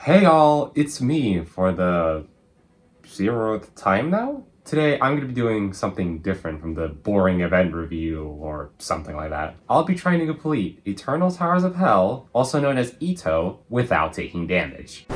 Hey all, it's me for the 0th time now? Today I'm going to be doing something different from the boring event review or something like that. I'll be trying to complete Eternal Towers of Hell, also known as EToH, without taking damage.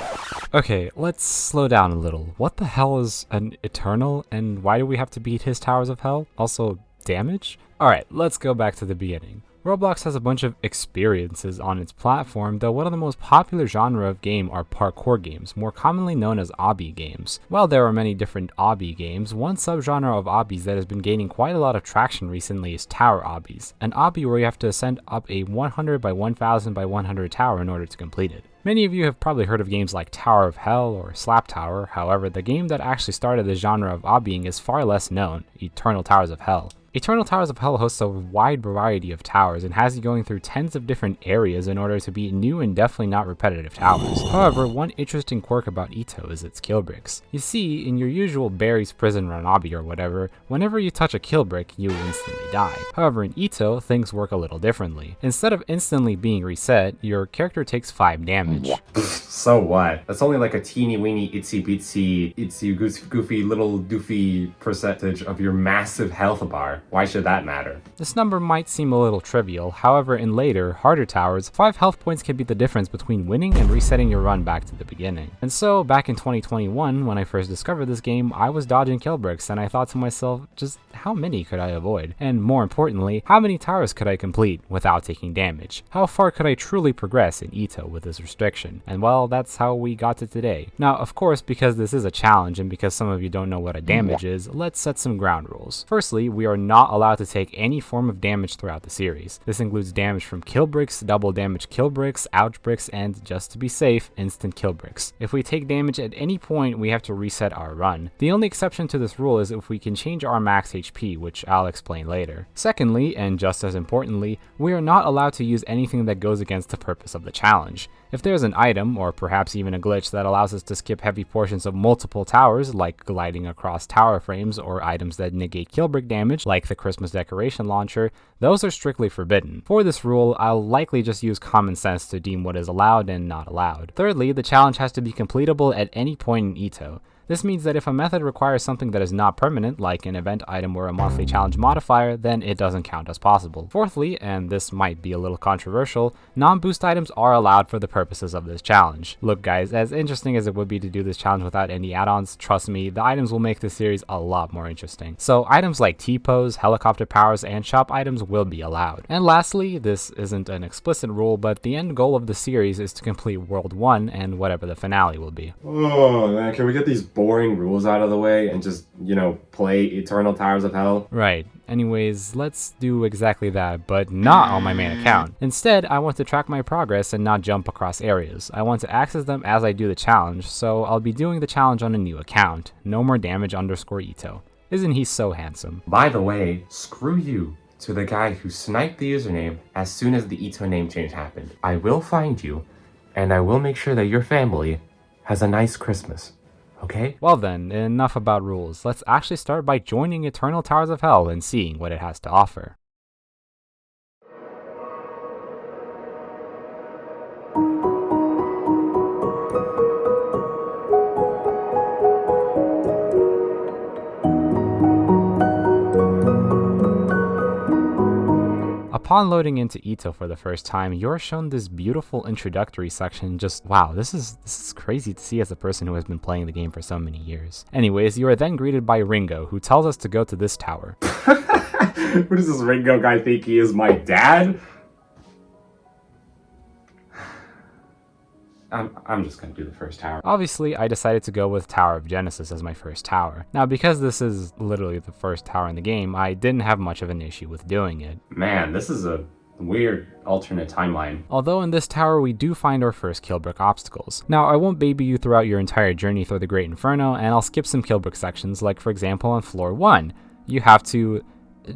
Okay, let's slow down a little. What the hell is an Eternal, and why do we have to beat his Towers of Hell? Also, damage? Alright, let's go back to the beginning. Roblox has a bunch of experiences on its platform, though one of the most popular genre of game are parkour games, more commonly known as obby games. While there are many different obby games, one subgenre of obbies that has been gaining quite a lot of traction recently is tower obbies, an obby where you have to ascend up a 100 by 1000 by 100 tower in order to complete it. Many of you have probably heard of games like Tower of Hell or Slap Tower, however, the game that actually started the genre of obbying is far less known, Eternal Towers of Hell. Eternal Towers of Hell hosts a wide variety of towers and has you going through tens of different areas in order to beat new and definitely not repetitive towers. However, one interesting quirk about EToH is its kill bricks. You see, in your usual Barry's Prison Run obby or whatever, whenever you touch a kill brick, you instantly die. However, in EToH, things work a little differently. Instead of instantly being reset, your character takes 5 damage. So what? That's only like a teeny weeny itsy goofy little doofy percentage of your massive health bar. Why should that matter? This number might seem a little trivial, however in later, harder towers, 5 health points can be the difference between winning and resetting your run back to the beginning. And so, back in 2021, when I first discovered this game, I was dodging kill bricks and I thought to myself, just how many could I avoid? And more importantly, how many towers could I complete without taking damage? How far could I truly progress in EToH with this restriction? And well, that's how we got to today. Now, of course, because this is a challenge and because some of you don't know what a damage is, let's set some ground rules. Firstly, we are not allowed to take any form of damage throughout the series. This includes damage from kill bricks, double damage kill bricks, ouch bricks, and just to be safe, instant kill bricks. If we take damage at any point, we have to reset our run. The only exception to this rule is if we can change our max HP, which I'll explain later. Secondly, and just as importantly, we are not allowed to use anything that goes against the purpose of the challenge. If there's an item, or perhaps even a glitch that allows us to skip heavy portions of multiple towers, like gliding across tower frames, or items that negate kill brick damage, like the Christmas decoration launcher, those are strictly forbidden. For this rule, I'll likely just use common sense to deem what is allowed and not allowed. Thirdly, the challenge has to be completable at any point in EToH. This means that if a method requires something that is not permanent, like an event item or a monthly challenge modifier, then it doesn't count as possible. Fourthly, and this might be a little controversial, non-boost items are allowed for the purposes of this challenge. Look guys, as interesting as it would be to do this challenge without any add-ons, trust me, the items will make this series a lot more interesting. So items like T-pose, helicopter powers, and shop items will be allowed. And lastly, this isn't an explicit rule, but the end goal of the series is to complete World 1 and whatever the finale will be. Oh man, can we get these boring rules out of the way and just, play Eternal Towers of Hell? Right. Anyways, let's do exactly that, but not on my main account. Instead, I want to track my progress and not jump across areas. I want to access them as I do the challenge, so I'll be doing the challenge on a new account. No more damage _EToH. Isn't he so handsome? By the way, screw you to the guy who sniped the username as soon as the EToH name change happened. I will find you, and I will make sure that your family has a nice Christmas. Okay? Well then, enough about rules. Let's actually start by joining Eternal Towers of Hell and seeing what it has to offer. Upon loading into EToH for the first time, you're shown this beautiful introductory section. Just wow, this is crazy to see as a person who has been playing the game for so many years. Anyways, you are then greeted by Ringo, who tells us to go to this tower. Who does this Ringo guy think he is, my dad? I'm just gonna do the first tower. Obviously, I decided to go with Tower of Genesis as my first tower. Now, because this is literally the first tower in the game, I didn't have much of an issue with doing it. Man, this is a weird alternate timeline. Although in this tower we do find our first kill brick obstacles. Now, I won't baby you throughout your entire journey through the Great Inferno, and I'll skip some kill brick sections, like for example on floor 1. You have to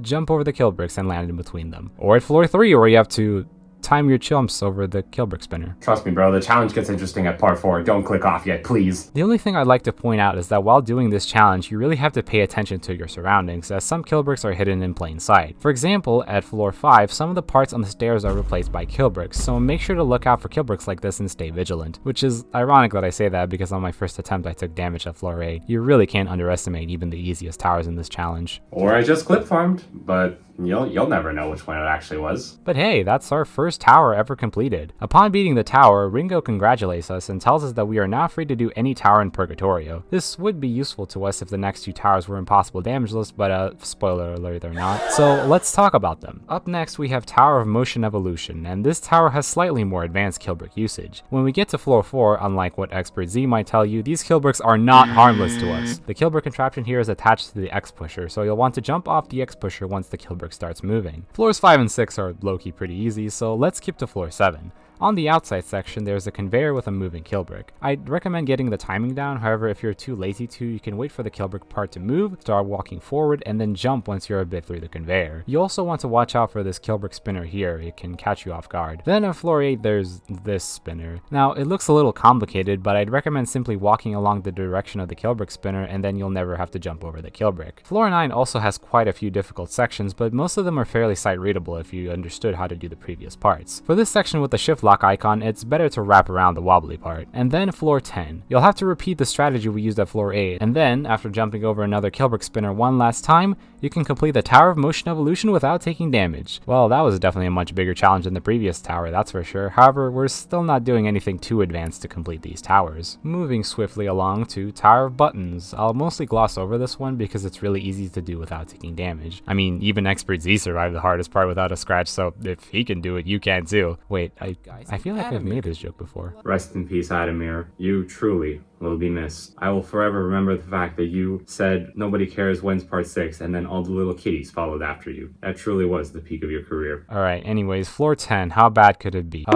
jump over the kill bricks and land in between them. Or at floor 3, where you have to time your jumps over the killbrick spinner. Trust me, bro, the challenge gets interesting at part 4. Don't click off yet, please. The only thing I'd like to point out is that while doing this challenge, you really have to pay attention to your surroundings, as some killbricks are hidden in plain sight. For example, at floor 5, some of the parts on the stairs are replaced by killbricks, so make sure to look out for killbricks like this and stay vigilant. Which is ironic that I say that because on my first attempt I took damage at floor 8. You really can't underestimate even the easiest towers in this challenge. Or I just clip farmed, but you'll never know which one it actually was. But hey, that's our first tower ever completed. Upon beating the tower, Ringo congratulates us and tells us that we are now free to do any tower in Purgatorio. This would be useful to us if the next 2 towers were impossible damageless, but spoiler alert, they're not. So let's talk about them. Up next we have Tower of Motion Evolution, and this tower has slightly more advanced killbrick usage. When we get to floor 4, unlike what 𝗘𝗍𝗺𝗀𝗀𝗀 might tell you, these killbricks are not harmless to us. The killbrick contraption here is attached to the X pusher, so you'll want to jump off the X pusher once the killbrick starts moving. Floors 5 and 6 are low-key pretty easy, so let's skip to floor 7. On the outside section, there's a conveyor with a moving killbrick. I'd recommend getting the timing down, however if you're too lazy to, you can wait for the killbrick part to move, start walking forward, and then jump once you're a bit through the conveyor. You also want to watch out for this killbrick spinner here, it can catch you off guard. Then on floor 8 there's this spinner. Now it looks a little complicated, but I'd recommend simply walking along the direction of the killbrick spinner and then you'll never have to jump over the killbrick. Floor 9 also has quite a few difficult sections, but most of them are fairly sight readable if you understood how to do the previous parts. For this section with the shift lock icon, it's better to wrap around the wobbly part. And then floor 10. You'll have to repeat the strategy we used at floor 8, and then, after jumping over another killbrick spinner one last time, you can complete the Tower of Motion Evolution without taking damage. Well, that was definitely a much bigger challenge than the previous tower, that's for sure. However, we're still not doing anything too advanced to complete these towers. Moving swiftly along to Tower of Buttons. I'll mostly gloss over this one because it's really easy to do without taking damage. I mean, even 𝗘𝗍𝗺𝗀𝗀𝗀 survived the hardest part without a scratch, so if he can do it, you can too. Wait, I feel like I've made this joke before. Rest in peace, 𝗘𝗍𝗺𝗀𝗀𝗀𝗀. You truly will be missed. I will forever remember the fact that you said nobody cares when's part 6 and then all the little kitties followed after you. That truly was the peak of your career. Alright, anyways, floor 10, how bad could it be?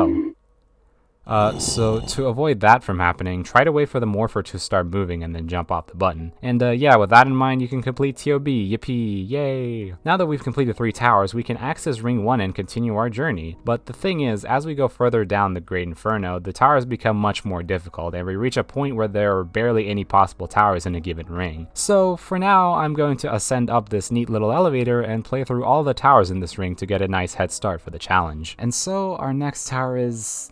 So to avoid that from happening, try to wait for the morpher to start moving and then jump off the button. And yeah, with that in mind, you can complete TOB, yippee, yay! Now that we've completed 3 towers, we can access Ring 1 and continue our journey. But the thing is, as we go further down the Great Inferno, the towers become much more difficult, and we reach a point where there are barely any possible towers in a given ring. So for now, I'm going to ascend up this neat little elevator and play through all the towers in this ring to get a nice head start for the challenge. And so our next tower is...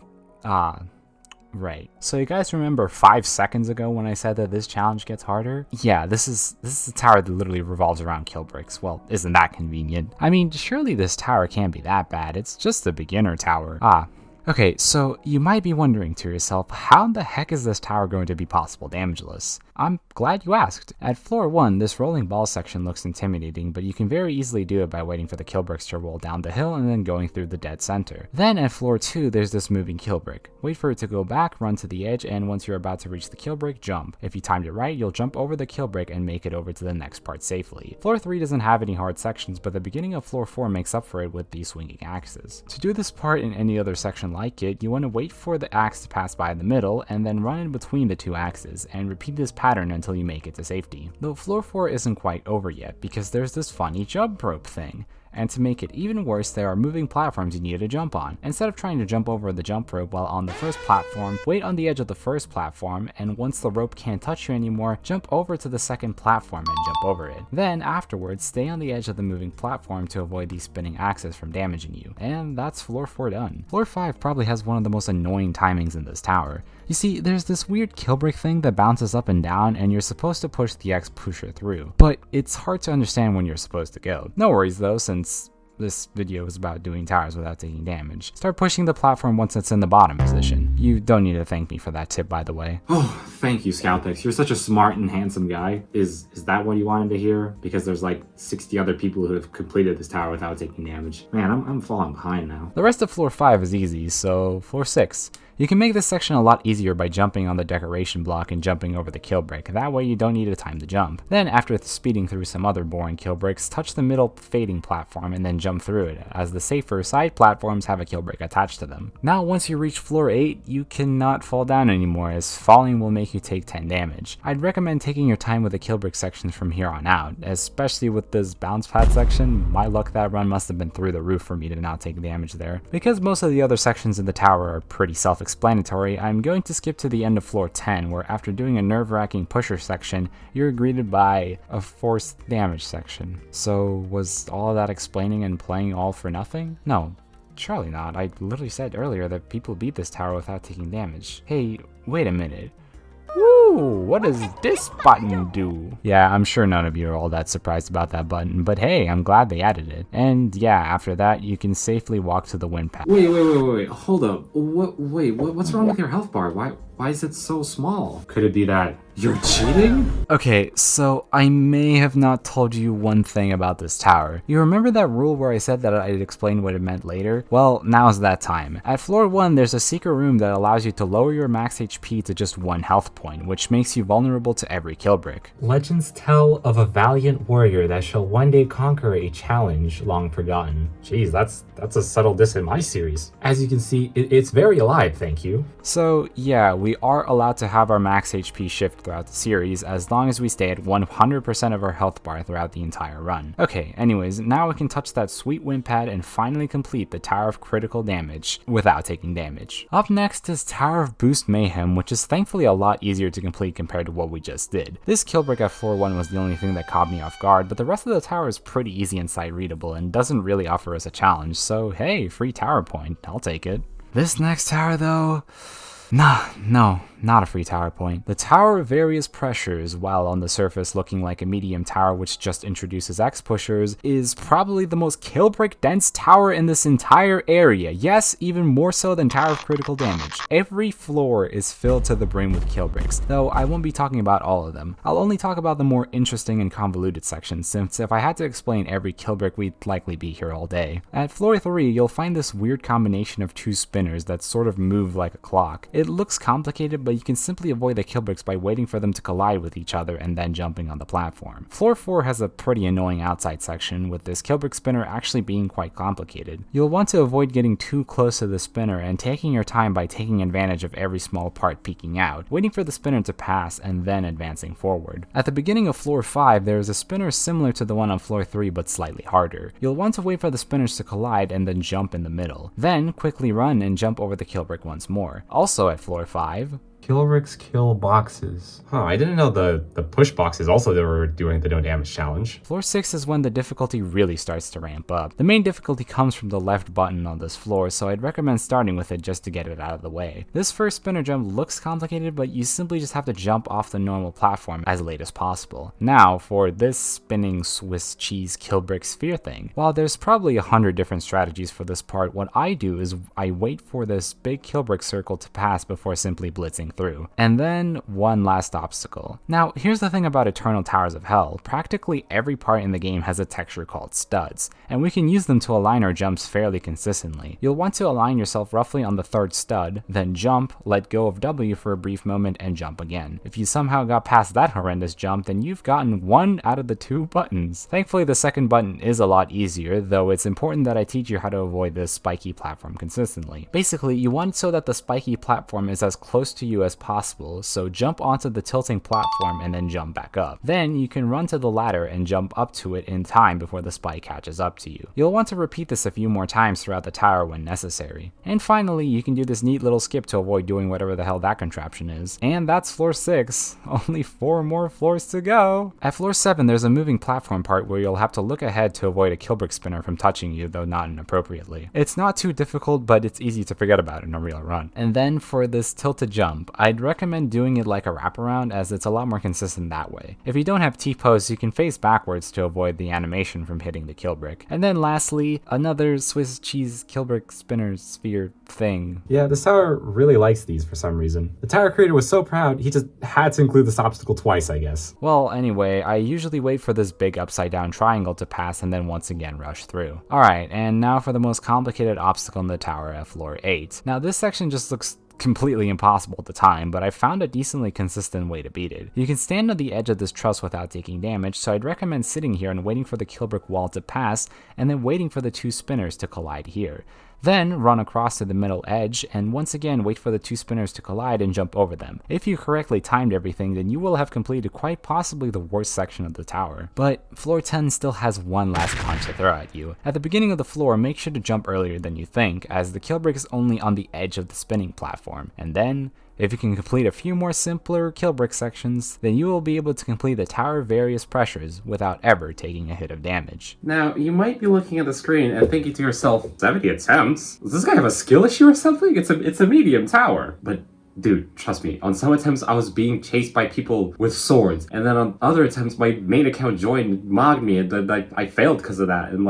right. So you guys remember 5 seconds ago when I said that this challenge gets harder? Yeah, this is a tower that literally revolves around killbricks. Well, isn't that convenient? I mean, surely this tower can't be that bad. It's just a beginner tower. Okay, so you might be wondering to yourself, how the heck is this tower going to be possible damageless? I'm glad you asked. At floor 1, this rolling ball section looks intimidating, but you can very easily do it by waiting for the killbricks to roll down the hill and then going through the dead center. Then at floor 2, there's this moving killbrick. Wait for it to go back, run to the edge, and once you're about to reach the killbrick, jump. If you timed it right, you'll jump over the killbrick and make it over to the next part safely. Floor 3 doesn't have any hard sections, but the beginning of floor 4 makes up for it with these swinging axes. To do this part in any other section like it, you want to wait for the axe to pass by the middle and then run in between the 2 axes and repeat this pattern until you make it to safety. Though floor 4 isn't quite over yet because there's this funny jump rope thing. And to make it even worse, there are moving platforms you need to jump on. Instead of trying to jump over the jump rope while on the first platform, wait on the edge of the first platform, and once the rope can't touch you anymore, jump over to the second platform and jump over it. Then afterwards, stay on the edge of the moving platform to avoid these spinning axes from damaging you. And that's floor 4 done. Floor 5 probably has one of the most annoying timings in this tower. You see, there's this weird killbrick thing that bounces up and down, and you're supposed to push the X pusher through, but it's hard to understand when you're supposed to go. No worries though, since this video is about doing towers without taking damage. Start pushing the platform once it's in the bottom position. You don't need to thank me for that tip, by the way. Oh, thank you, Scouthex. You're such a smart and handsome guy. Is that what you wanted to hear? Because there's like 60 other people who have completed this tower without taking damage. Man, I'm falling behind now. The rest of floor 5 is easy, so floor 6. You can make this section a lot easier by jumping on the decoration block and jumping over the kill brick, that way you don't need a time to jump. Then after speeding through some other boring kill bricks, touch the middle fading platform and then jump through it, as the safer side platforms have a kill brick attached to them. Now once you reach floor 8, you cannot fall down anymore, as falling will make you take 10 damage. I'd recommend taking your time with the kill brick sections from here on out, especially with this bounce pad section. My luck that run must have been through the roof for me to not take damage there. Because most of the other sections in the tower are pretty self-explanatory, I'm going to skip to the end of floor 10, where after doing a nerve-wracking pusher section, you're greeted by a forced damage section. So was all of that explaining and playing all for nothing? No, surely not. I literally said earlier that people beat this tower without taking damage. Hey, wait a minute. Woo, what does this button do? Yeah, I'm sure none of you are all that surprised about that button, but hey, I'm glad they added it. And yeah, after that, you can safely walk to the wind path. Wait, hold up. What's wrong with your health bar? Why is it so small? Could it be that you're cheating? Okay, so I may have not told you one thing about this tower. You remember that rule where I said that I'd explain what it meant later? Well, now's that time. At floor 1, there's a secret room that allows you to lower your max HP to just 1 health point, which makes you vulnerable to every kill brick. Legends tell of a valiant warrior that shall one day conquer a challenge long forgotten. Jeez, that's a subtle diss in my series. As you can see, it's very alive, thank you. So yeah, we are allowed to have our max HP shift throughout the series as long as we stay at 100% of our health bar throughout the entire run. Okay, anyways, now we can touch that sweet wind pad and finally complete the Tower of Critical Damage without taking damage. Up next is Tower of Boost Mayhem, which is thankfully a lot easier to complete compared to what we just did. This kill brick at floor 1 was the only thing that caught me off guard, but the rest of the tower is pretty easy and sight readable and doesn't really offer us a challenge, so hey, free tower point, I'll take it. This next tower though, no, not a free tower point. The Tower of Various Pressures, while on the surface looking like a medium tower which just introduces X pushers, is probably the most kill brick dense tower in this entire area. Yes, even more so than Tower of Critical Damage. Every floor is filled to the brim with kill bricks, though I won't be talking about all of them. I'll only talk about the more interesting and convoluted sections, since if I had to explain every kill brick, we'd likely be here all day. At floor 3, you'll find this weird combination of 2 spinners that sort of move like a clock. It looks complicated, but you can simply avoid the kill bricks by waiting for them to collide with each other and then jumping on the platform. Floor 4 has a pretty annoying outside section, with this kill brick spinner actually being quite complicated. You'll want to avoid getting too close to the spinner and taking your time by taking advantage of every small part peeking out, waiting for the spinner to pass and then advancing forward. At the beginning of floor 5, there is a spinner similar to the one on floor 3 but slightly harder. You'll want to wait for the spinners to collide and then jump in the middle. Then quickly run and jump over the kill brick once more. Also at floor 5, Killbricks kill boxes. Huh, I didn't know the push boxes also were doing the no damage challenge. Floor 6 is when the difficulty really starts to ramp up. The main difficulty comes from the left button on this floor, so I'd recommend starting with it just to get it out of the way. This first spinner jump looks complicated, but you simply just have to jump off the normal platform as late as possible. Now for this spinning Swiss cheese kill brick sphere thing. While there's probably 100 different strategies for this part, what I do is I wait for this big kill brick circle to pass before simply blitzing through. And then one last obstacle. Now here's the thing about Eternal Towers of Hell. Practically every part in the game has a texture called studs, and we can use them to align our jumps fairly consistently. You'll want to align yourself roughly on the 3rd stud, then jump, let go of W for a brief moment, and jump again. If you somehow got past that horrendous jump, then you've gotten 1 out of the 2 buttons. Thankfully the second button is a lot easier, though it's important that I teach you how to avoid this spiky platform consistently. Basically, you want it so that the spiky platform is as close to you as possible, so jump onto the tilting platform and then jump back up. Then you can run to the ladder and jump up to it in time before the spike catches up to you. You'll want to repeat this a few more times throughout the tower when necessary. And finally, you can do this neat little skip to avoid doing whatever the hell that contraption is. And that's floor 6. Only 4 more floors to go. At floor 7, there's a moving platform part where you'll have to look ahead to avoid a killbrick spinner from touching you, though not inappropriately. It's not too difficult, but it's easy to forget about in a real run. And then for this tilted jump, I'd recommend doing it like a wraparound, as it's a lot more consistent that way. If you don't have T-pose, you can face backwards to avoid the animation from hitting the kill brick. And then lastly, another Swiss cheese kill brick spinner sphere thing. Yeah, this tower really likes these for some reason. The tower creator was so proud, he just had to include this obstacle twice, I guess. Well, anyway, I usually wait for this big upside down triangle to pass and then once again rush through. Alright, and now for the most complicated obstacle in the tower at floor 8. Now this section just looks completely impossible at the time, but I found a decently consistent way to beat it. You can stand on the edge of this truss without taking damage, so I'd recommend sitting here and waiting for the killbrick wall to pass, and then waiting for the 2 spinners to collide here. Then run across to the middle edge, and once again wait for the 2 spinners to collide and jump over them. If you correctly timed everything, then you will have completed quite possibly the worst section of the tower. But floor 10 still has one last punch to throw at you. At the beginning of the floor, make sure to jump earlier than you think, as the killbrick is only on the edge of the spinning platform. And then, if you can complete a few more simpler killbrick sections, then you will be able to complete the tower various pressures without ever taking a hit of damage. Now, you might be looking at the screen and thinking to yourself, 70 attempts? Does this guy have a skill issue or something? It's a medium tower. But dude, trust me, on some attempts I was being chased by people with swords, and then on other attempts my main account joined mogged me, and then I failed because of that. And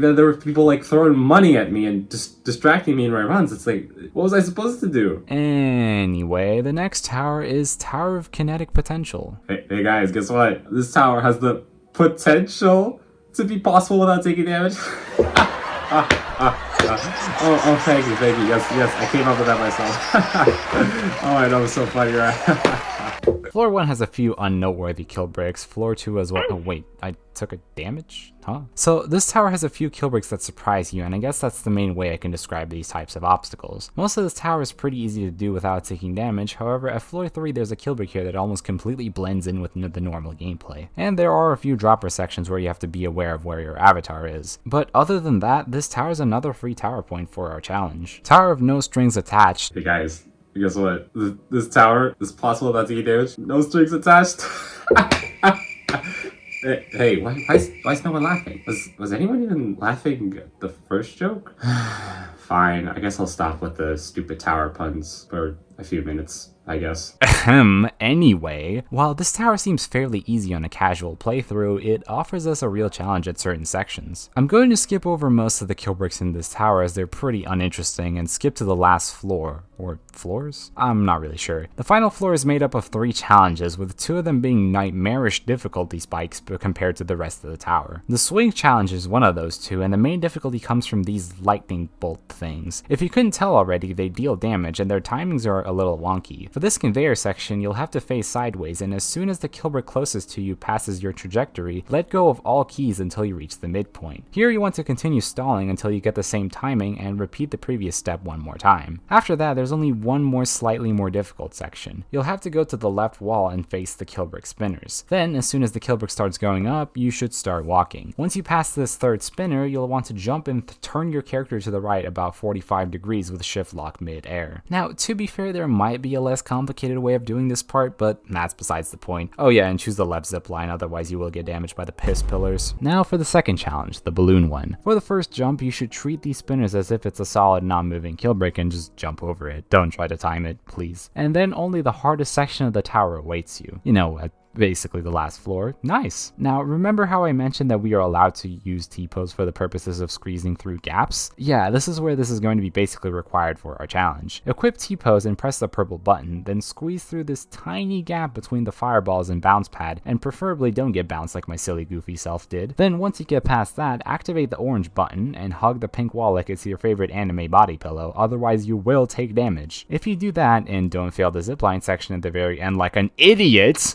there were people like throwing money at me and just distracting me in my runs. It's like, what was I supposed to do? Anyway, the next tower is Tower of Kinetic Potential. Hey guys, guess what? This tower has the potential to be possible without taking damage. Oh, thank you. Yes, I came up with that myself. Oh, I know, it's so funny, right? Floor 1 has a few unnoteworthy killbricks. Floor 2 as well. Oh wait, I took a damage? Huh? So this tower has a few killbricks that surprise you, and I guess that's the main way I can describe these types of obstacles. Most of this tower is pretty easy to do without taking damage. However, at floor 3 there's a killbrick here that almost completely blends in with the normal gameplay. And there are a few dropper sections where you have to be aware of where your avatar is. But other than that, this tower is another free tower point for our challenge. Tower of No Strings Attached. Hey guys, guess what? This tower is possible without taking damage. No strings attached. Hey, why is no one laughing? Was anyone even laughing at the first joke? Fine, I guess I'll stop with the stupid tower puns for a few minutes, I guess. Anyway, while this tower seems fairly easy on a casual playthrough, it offers us a real challenge at certain sections. I'm going to skip over most of the killbricks in this tower as they're pretty uninteresting and skip to the last floor. Or floors? I'm not really sure. The final floor is made up of 3 challenges, with 2 of them being nightmarish difficulty spikes compared to the rest of the tower. The swing challenge is one of those 2, and the main difficulty comes from these lightning bolt things. If you couldn't tell already, they deal damage and their timings are a little wonky. For this conveyor section, you'll have to face sideways, and as soon as the killbrick closest to you passes your trajectory, let go of all keys until you reach the midpoint. Here you want to continue stalling until you get the same timing and repeat the previous step one more time. After that, there's only one more slightly more difficult section. You'll have to go to the left wall and face the killbrick spinners. Then, as soon as the killbrick starts going up, you should start walking. Once you pass this 3rd spinner, you'll want to jump and turn your character to the right about 45 degrees with shift lock mid-air. Now, to be fair, there might be a less complicated way of doing this part, but that's besides the point. Oh yeah, and choose the left zip line, otherwise you will get damaged by the piss pillars. Now for the second challenge, the balloon one. For the first jump, you should treat these spinners as if it's a solid non-moving killbrick and just jump over it. Don't try to time it, please. And then only the hardest section of the tower awaits you. You know, at basically the last floor. Nice. Now, remember how I mentioned that we are allowed to use T-pose for the purposes of squeezing through gaps? Yeah, this is where this is going to be basically required for our challenge. Equip T-pose and press the purple button, then squeeze through this tiny gap between the fireballs and bounce pad, and preferably don't get bounced like my silly goofy self did. Then once you get past that, activate the orange button and hug the pink wall like it's your favorite anime body pillow, otherwise you will take damage. If you do that and don't fail the zipline section at the very end like an idiot,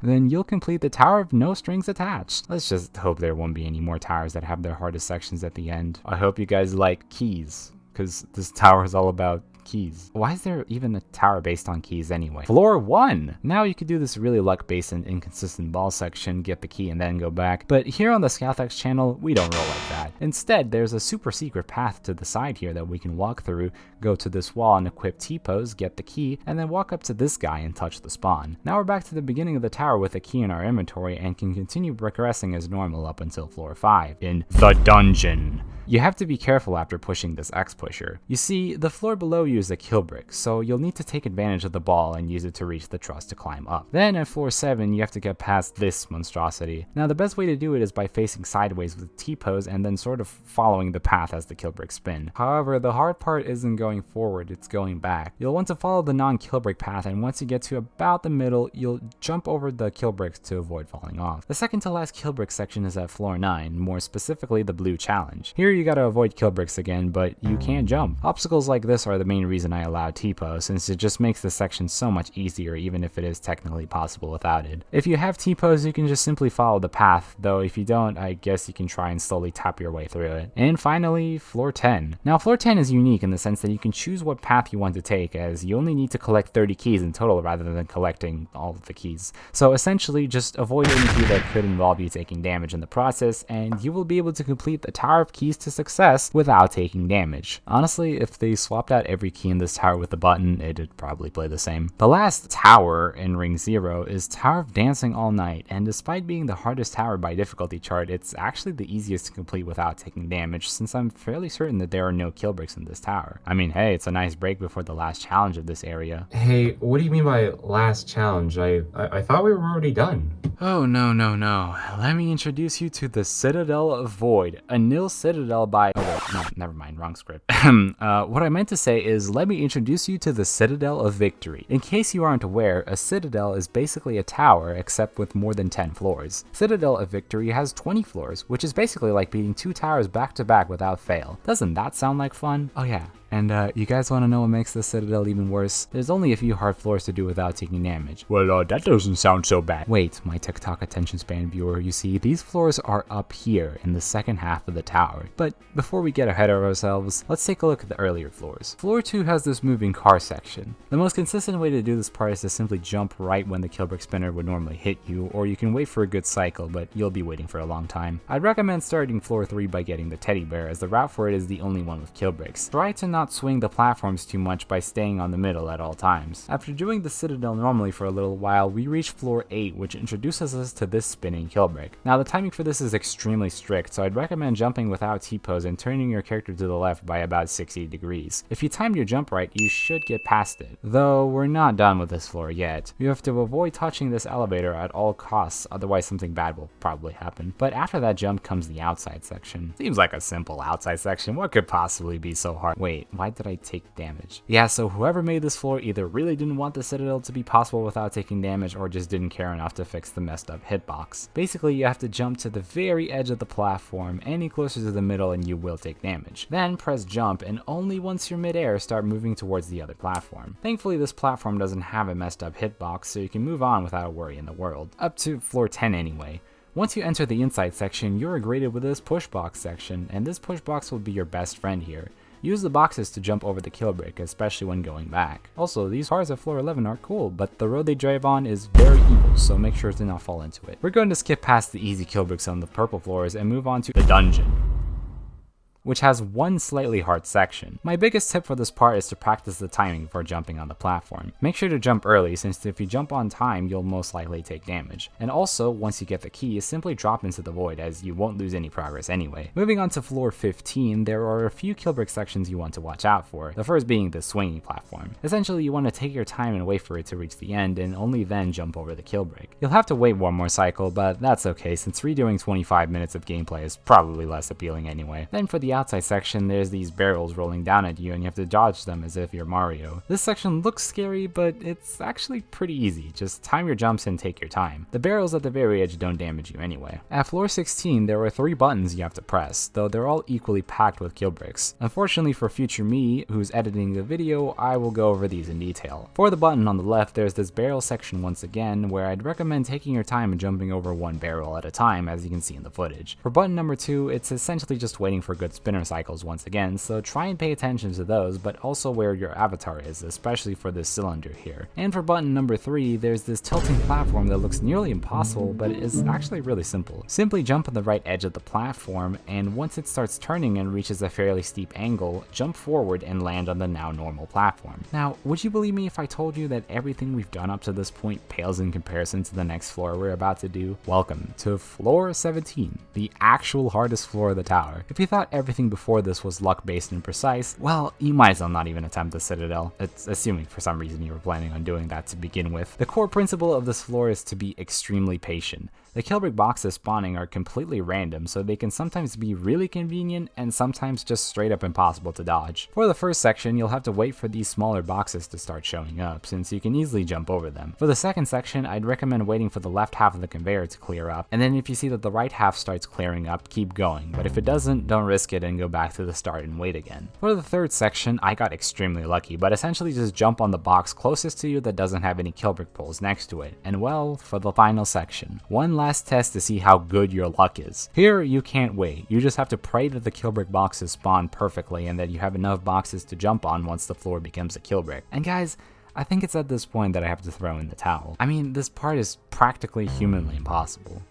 then you'll complete the Tower of No Strings Attached. Let's just hope there won't be any more towers that have their hardest sections at the end. I hope you guys like keys, because this tower is all about keys. Why is there even a tower based on keys anyway? Floor 1! Now you could do this really luck-based and inconsistent ball section, get the key and then go back, but here on the Scouthex channel, we don't roll like that. Instead, there's a super secret path to the side here that we can walk through, go to this wall and equip T-pose, get the key, and then walk up to this guy and touch the spawn. Now we're back to the beginning of the tower with a key in our inventory and can continue progressing as normal up until floor 5, in the dungeon. You have to be careful after pushing this X pusher. You see, the floor below you is a killbrick, so you'll need to take advantage of the ball and use it to reach the truss to climb up. Then at floor 7, you have to get past this monstrosity. Now the best way to do it is by facing sideways with T-pose and then sort of following the path as the killbrick spin. However, the hard part isn't going forward, it's going back. You'll want to follow the non-killbrick path, and once you get to about the middle, you'll jump over the killbricks to avoid falling off. The second to last killbrick section is at floor 9, more specifically the blue challenge. Here you gotta avoid killbricks again, but you can't jump. Obstacles like this are the main reason I allow 𝗘𝘁𝗺𝗀𝗀, since it just makes this section so much easier even if it is technically possible without it. If you have 𝗘𝘁𝗺𝗀𝗀s, you can just simply follow the path, though if you don't, I guess you can try and slowly tap your way through it. And finally, floor 10. Now floor 10 is unique in the sense that you can choose what path you want to take, as you only need to collect 30 keys in total rather than collecting all of the keys. So essentially just avoid any key that could involve you taking damage in the process, and you will be able to complete the Tower of Keys to success without taking damage. Honestly, if they swapped out every key in this tower with the button, it'd probably play the same. The last tower in Ring 0 is Tower of Dancing All Night, and despite being the hardest tower by difficulty chart, it's actually the easiest to complete without taking damage, since I'm fairly certain that there are no kill bricks in this tower. I mean, hey, it's a nice break before the last challenge of this area. Hey, what do you mean by last challenge? I thought we were already done. Oh, no. Let me introduce you to the Citadel of Void, a nil citadel by... Oh, wait, no, never mind, wrong script. What I meant to say is, let me introduce you to the Citadel of Victory. In case you aren't aware, a citadel is basically a tower, except with more than 10 floors. Citadel of Victory has 20 floors, which is basically like beating 2 towers back to back without fail. Doesn't that sound like fun? Oh yeah. And you guys want to know what makes the Citadel even worse? There's only a few hard floors to do without taking damage. Well, that doesn't sound so bad. Wait, my TikTok attention span viewer, you see, these floors are up here in the second half of the tower. But before we get ahead of ourselves, let's take a look at the earlier floors. Floor 2 has this moving car section. The most consistent way to do this part is to simply jump right when the killbrick spinner would normally hit you, or you can wait for a good cycle, but you'll be waiting for a long time. I'd recommend starting floor 3 by getting the teddy bear, as the route for it is the only one with killbricks. Try to not swing the platforms too much by staying on the middle at all times. After doing the Citadel normally for a little while, we reach floor 8, which introduces us to this spinning killbrick. Now the timing for this is extremely strict, so I'd recommend jumping without 𝗘𝘁𝗺𝗀𝗀 and turning your character to the left by about 60 degrees. If you timed your jump right, you should get past it. Though we're not done with this floor yet. You have to avoid touching this elevator at all costs, otherwise something bad will probably happen. But after that jump comes the outside section. Seems like a simple outside section. What could possibly be so hard? Wait, why did I take damage? Yeah, so whoever made this floor either really didn't want the Citadel to be possible without taking damage, or just didn't care enough to fix the messed up hitbox. Basically, you have to jump to the very edge of the platform, any closer to the middle and you will take damage. Then press jump, and only once you're midair start moving towards the other platform. Thankfully, this platform doesn't have a messed up hitbox, so you can move on without a worry in the world. Up to floor 10 anyway. Once you enter the inside section, you're greeted with this push box section, and this push box will be your best friend here. Use the boxes to jump over the killbrick, especially when going back. Also, these cars at floor 11 are cool, but the road they drive on is very evil, so make sure to not fall into it. We're going to skip past the easy killbricks on the purple floors and move on to the dungeon, which has one slightly hard section. My biggest tip for this part is to practice the timing before jumping on the platform. Make sure to jump early, since if you jump on time, you'll most likely take damage. And also, once you get the key, simply drop into the void, as you won't lose any progress anyway. Moving on to floor 15, there are a few killbrick sections you want to watch out for, the first being the swinging platform. Essentially, you want to take your time and wait for it to reach the end, and only then jump over the killbrick. You'll have to wait one more cycle, but that's okay, since redoing 25 minutes of gameplay is probably less appealing anyway. Then for the outside section, there's these barrels rolling down at you and you have to dodge them as if you're Mario. This section looks scary, but it's actually pretty easy. Just time your jumps and take your time. The barrels at the very edge don't damage you anyway. At floor 16, there are 3 buttons you have to press, though they're all equally packed with killbricks. Unfortunately for future me, who's editing the video, I will go over these in detail. For the button on the left, there's this barrel section once again, where I'd recommend taking your time and jumping over one barrel at a time, as you can see in the footage. For button number 2, it's essentially just waiting for good spinner cycles once again, so try and pay attention to those, but also where your avatar is, especially for this cylinder here. And for button number 3, there's this tilting platform that looks nearly impossible, but is actually really simple. Simply jump on the right edge of the platform, and once it starts turning and reaches a fairly steep angle, jump forward and land on the now normal platform. Now, would you believe me if I told you that everything we've done up to this point pales in comparison to the next floor we're about to do? Welcome to floor 17, the actual hardest floor of the tower. If you thought everything before this was luck-based and precise, well, you might as well not even attempt the Citadel. It's assuming for some reason you were planning on doing that to begin with. The core principle of this floor is to be extremely patient. The killbrick boxes spawning are completely random, so they can sometimes be really convenient and sometimes just straight up impossible to dodge. For the first section, you'll have to wait for these smaller boxes to start showing up, since you can easily jump over them. For the second section, I'd recommend waiting for the left half of the conveyor to clear up, and then if you see that the right half starts clearing up, keep going, but if it doesn't, don't risk it it and go back to the start and wait again. For the third section, I got extremely lucky, but essentially just jump on the box closest to you that doesn't have any killbrick poles next to it. And well, for the final section, one last test to see how good your luck is. Here, you can't wait. You just have to pray that the killbrick boxes spawn perfectly and that you have enough boxes to jump on once the floor becomes a killbrick. And guys, I think it's at this point that I have to throw in the towel. I mean, this part is practically humanly impossible.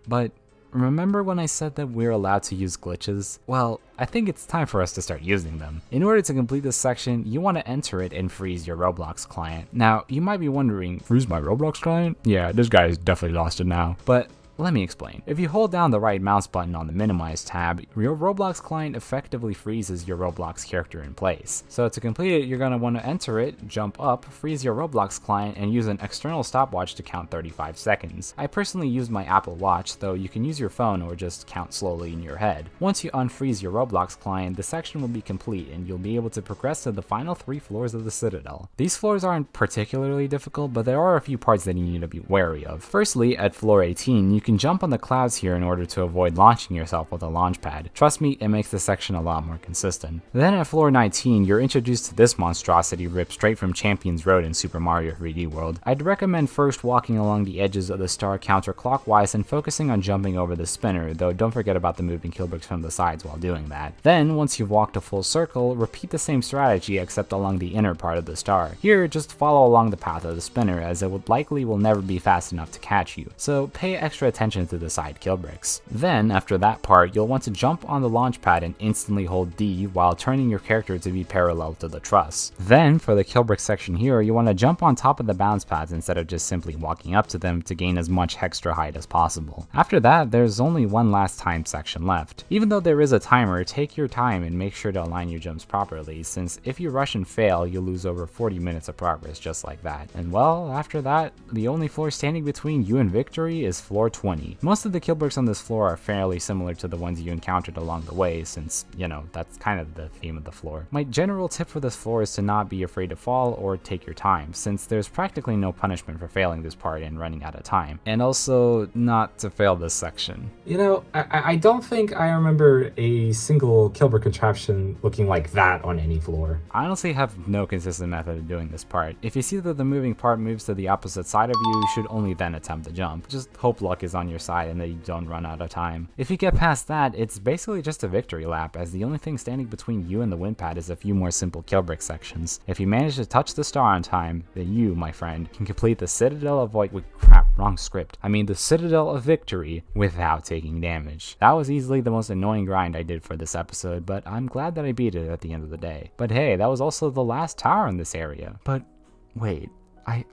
But remember when I said that we're allowed to use glitches? Well, I think it's time for us to start using them. In order to complete this section, you want to enter it and freeze your Roblox client. Now, you might be wondering, freeze my Roblox client? Yeah, this guy is definitely lost it now. But let me explain. If you hold down the right mouse button on the minimize tab, your Roblox client effectively freezes your Roblox character in place. So to complete it, you're going to want to enter it, jump up, freeze your Roblox client, and use an external stopwatch to count 35 seconds. I personally use my Apple Watch, though you can use your phone or just count slowly in your head. Once you unfreeze your Roblox client, the section will be complete and you'll be able to progress to the final 3 floors of the Citadel. These floors aren't particularly difficult, but there are a few parts that you need to be wary of. Firstly, at floor 18, you can jump on the clouds here in order to avoid launching yourself with a launch pad. Trust me, it makes the section a lot more consistent. Then at floor 19, you're introduced to this monstrosity ripped straight from Champions Road in Super Mario 3D World. I'd recommend first walking along the edges of the star counterclockwise and focusing on jumping over the spinner, though don't forget about the moving killbricks from the sides while doing that. Then, once you've walked a full circle, repeat the same strategy except along the inner part of the star. Here, just follow along the path of the spinner, as it will never be fast enough to catch you, so pay extra attention to the side killbricks. Then, after that part, you'll want to jump on the launch pad and instantly hold D while turning your character to be parallel to the truss. Then, for the killbrick section here, you want to jump on top of the bounce pads instead of just simply walking up to them to gain as much extra height as possible. After that, there's only one last time section left. Even though there is a timer, take your time and make sure to align your jumps properly, since if you rush and fail, you'll lose over 40 minutes of progress just like that. And well, after that, the only floor standing between you and victory is floor 20. Most of the killbricks on this floor are fairly similar to the ones you encountered along the way, since, you know, that's kind of the theme of the floor. My general tip for this floor is to not be afraid to fall or take your time, since there's practically no punishment for failing this part and running out of time. And also, not to fail this section. You know, I don't think I remember a single killbrick contraption looking like that on any floor. I honestly have no consistent method of doing this part. If you see that the moving part moves to the opposite side of you, you should only then attempt the jump. Just hope luck is on your side and that you don't run out of time. If you get past that, it's basically just a victory lap, as the only thing standing between you and the win pad is a few more simple killbrick sections. If you manage to touch the star on time, then you, my friend, can complete the Citadel of the Citadel of Victory without taking damage. That was easily the most annoying grind I did for this episode, but I'm glad that I beat it at the end of the day. But hey, that was also the last tower in this area. But wait,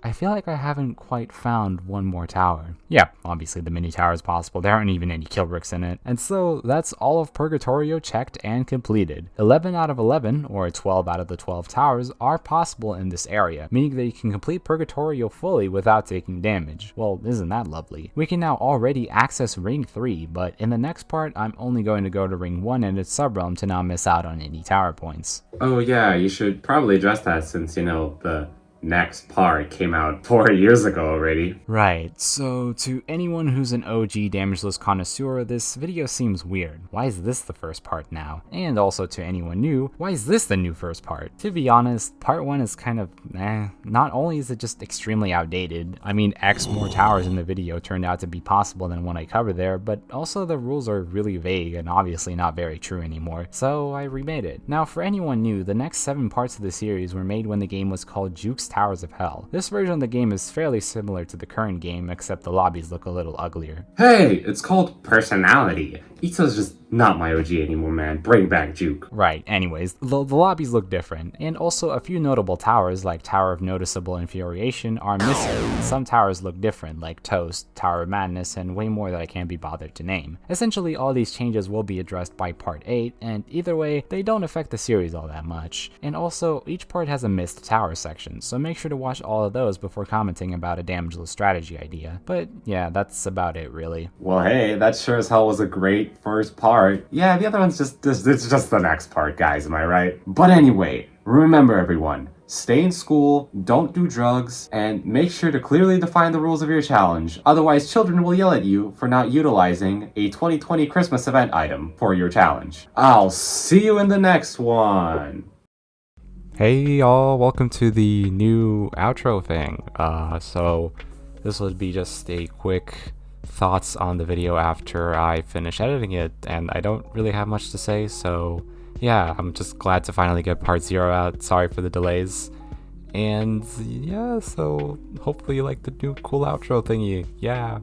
I feel like I haven't quite found one more tower. Yeah, obviously the mini tower is possible. There aren't even any killbricks in it. And so that's all of Purgatorio checked and completed. 11 out of 11, or 12 out of the 12 towers, are possible in this area, meaning that you can complete Purgatorio fully without taking damage. Well, isn't that lovely? We can now already access Ring 3, but in the next part, I'm only going to go to Ring 1 and its subrealm to not miss out on any tower points. Oh yeah, you should probably address that since, you know, the next part came out 4 years ago already. Right, so to anyone who's an OG damageless connoisseur, this video seems weird. Why is this the first part now? And also to anyone new, why is this the new first part? To be honest, part 1 is kind of not only is it just extremely outdated, I mean X more towers in the video turned out to be possible than what I covered there, but also the rules are really vague and obviously not very true anymore, so I remade it. Now for anyone new, the next 7 parts of the series were made when the game was called Jukes Towers of Hell. This version of the game is fairly similar to the current game, except the lobbies look a little uglier. Hey, it's called Personality. EToH's just not my OG anymore, man. Bring back Juke. Right, anyways, the lobbies look different, and also a few notable towers like Tower of Noticeable Infuriation are missing. Some towers look different, like Toast, Tower of Madness, and way more that I can't be bothered to name. Essentially, all these changes will be addressed by part 8, and either way, they don't affect the series all that much. And also, each part has a missed tower section, so make sure to watch all of those before commenting about a damageless strategy idea. But yeah, that's about it really. Well hey, that sure as hell was a great first part. Yeah, the other one's it's just the next part, guys, am I right? But anyway, remember everyone, Stay in school, don't do drugs, and make sure to clearly define the rules of your challenge. Otherwise, children will yell at you for not utilizing a 2020 Christmas event item for your challenge. I'll see you in the next one! Hey y'all, welcome to the new outro thing. So this would be just a quick thoughts on the video after I finish editing it, and I don't really have much to say, so yeah, I'm just glad to finally get part 0 out. Sorry for the delays. And yeah, so hopefully you like the new cool outro thingy. Yeah.